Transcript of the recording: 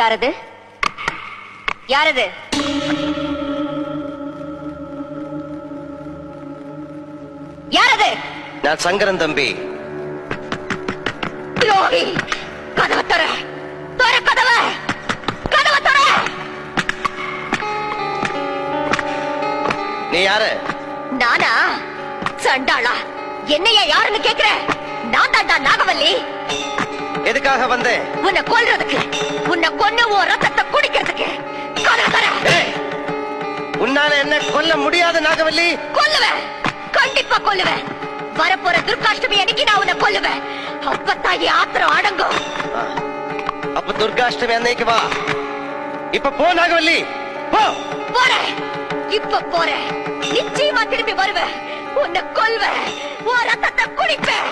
யாரது? யாரது? யாரது? நான் சங்கரன் தம்பி. துரோகி! கதவை தர! தர கதவை! கதவை தர! நீ யாரு? நானா? சண்டாளா! என்னையா யாருன்னு கேக்குற? நான் தாண்டா நாகவல்லி. எதுக்காக வந்தேன்? உன்னை கொல்றதுக்கு, உன்னை கொன்னு உன் ரத்தத்தை குடிக்கிறதுக்கு. கதவை தர! உன்னால என்ன கொல்ல முடியாது நாகவல்லி? கொல்லுவேன், கண்டிப்பா கொல்லுவேன். வரப்போற துர்காஷ்டமி அன்னைக்கு நான் உன்னை கொல்லுவேன். அப்பத்தான் என் ஆத்திரம் அடங்கும். அப்ப துர்காஷ்டமி அன்னைக்கு வா. இப்ப போ நாகவல்லி, போ. போறேன், இப்ப போறேன். நிச்சயமா திரும்பி வருவேன். உன்னை கொல்வேன், உன் ரத்தத்தை குடிப்பேன்.